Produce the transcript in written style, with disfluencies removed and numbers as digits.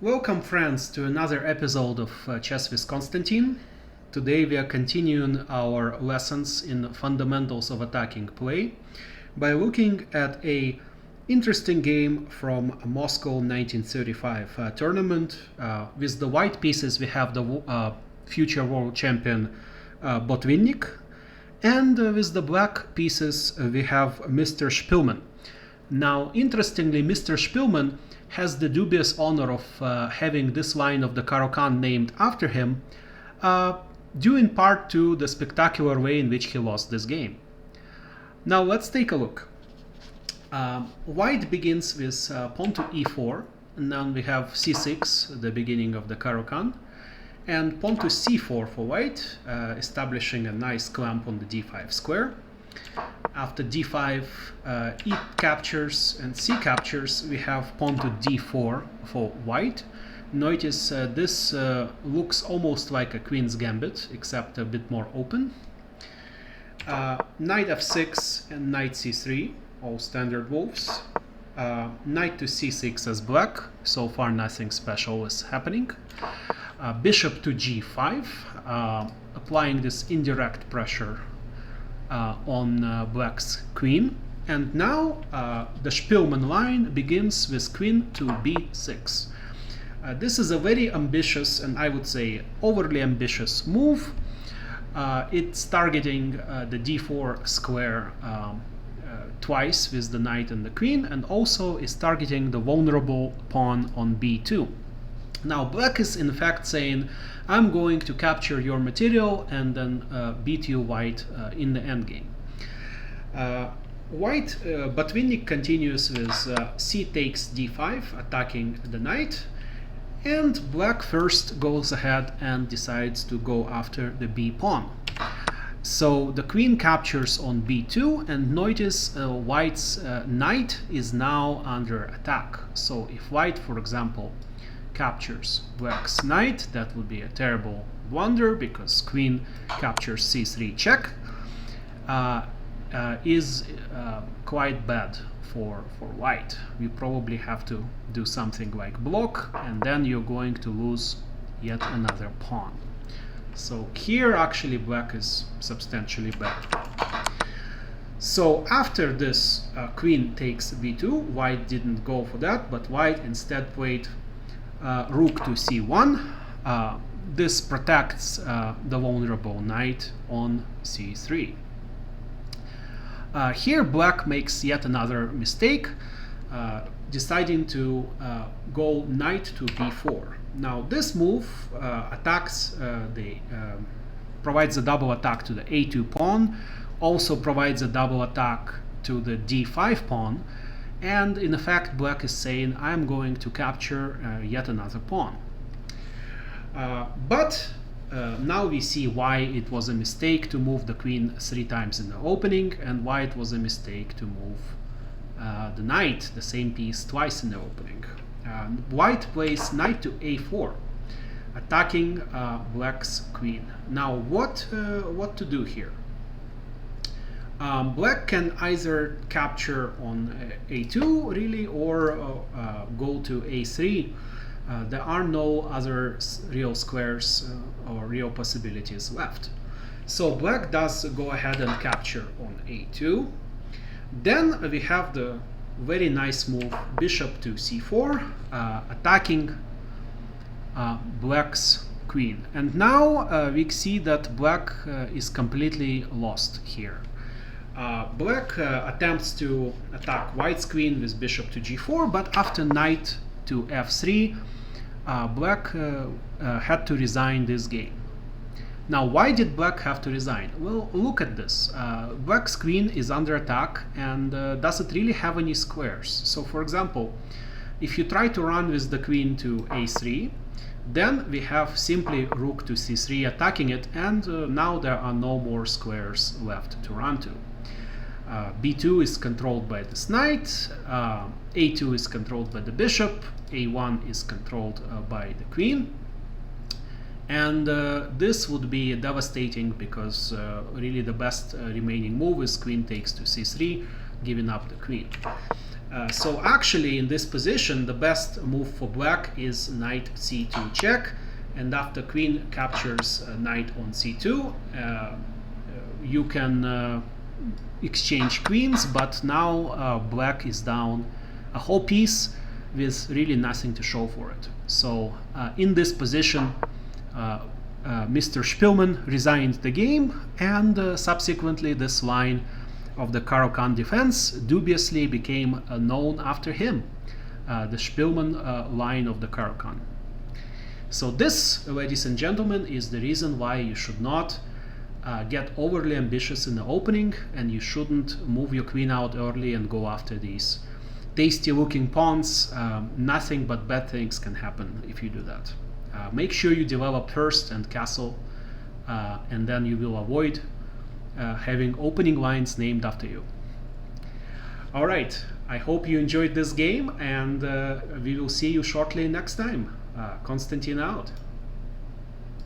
Welcome, friends, to another episode of Chess with Konstantin. Today we are continuing our lessons in fundamentals of attacking play by looking at a interesting game from Moscow 1935 tournament. With the white pieces we have the future world champion Botvinnik, and with the black pieces we have Mr. Spielmann. Now, interestingly, Mr. Spielmann has the dubious honor of having this line of the Caro-Kann named after him, due in part to the spectacular way in which he lost this game. Now let's take a look. White begins with pawn to e4, and then we have c6, the beginning of the Caro-Kann, and pawn to c4 for white, establishing a nice clamp on the d5 square. After d5, e captures and c captures, we have pawn to d4 for white. Notice this looks almost like a queen's gambit, except a bit more open. Knight f6 and knight c3, all standard moves. Knight to c6 as black, so far nothing special is happening. Bishop to g5, applying this indirect pressure on black's queen. And now the Spielmann line begins with queen to b6. This is a very ambitious, and I would say overly ambitious move. It's targeting the d4 square twice with the knight and the queen, and also is targeting the vulnerable pawn on b2. Now black is in fact saying, I'm going to capture your material and then beat you white in the endgame. Botvinnik continues with c takes d5, attacking the knight, and black first goes ahead and decides to go after the b pawn. So the queen captures on b2, and notice white's knight is now under attack. So if white, for example, captures black's knight, that would be a terrible blunder, because queen captures c3 check is quite bad for white. You probably have to do something like block, and then you're going to lose yet another pawn. So here actually black is substantially better. So after this queen takes b2, white didn't go for that, but white instead played rook to c1. This protects the vulnerable knight on c3. Here black makes yet another mistake, deciding to go knight to b4. Now this move provides a double attack to the a2 pawn, also provides a double attack to the d5 pawn, and in effect black is saying, I'm going to capture yet another pawn. But now we see why it was a mistake to move the queen 3 times in the opening, and why it was a mistake to move the knight, the same piece, twice in the opening. White plays knight to a4, attacking black's queen. Now what to do here? Black can either capture on a2 really, or go to a3. There are no other real squares or real possibilities left. So black does go ahead and capture on a2. Then we have the very nice move bishop to c4, attacking black's queen. And now we see that black is completely lost here. Black attempts to attack white's queen with bishop to g4, but after knight to f3, black had to resign this game. Now, why did black have to resign? Well, look at this. Black's queen is under attack and doesn't really have any squares. So, for example, if you try to run with the queen to a3, then we have simply rook to c3 attacking it, and now there are no more squares left to run to. b2 is controlled by this knight, a2 is controlled by the bishop, a1 is controlled by the queen, and this would be devastating, because really the best remaining move is queen takes to c3, giving up the queen. So actually in this position the best move for black is knight c2 check, and after queen captures knight on c2 you can exchange queens, but now black is down a whole piece with really nothing to show for it. So in this position Mr. Spielmann resigned the game, and subsequently this line of the Caro-Kann defense dubiously became known after him, the Spielmann line of the Caro-Kann. So this, ladies and gentlemen, is the reason why you should not get overly ambitious in the opening, and you shouldn't move your queen out early and go after these tasty looking pawns. Nothing but bad things can happen if you do that. Make sure you develop first and castle, and then you will avoid having opening lines named after you. Alright, I hope you enjoyed this game, and we will see you shortly next time. Konstantin out.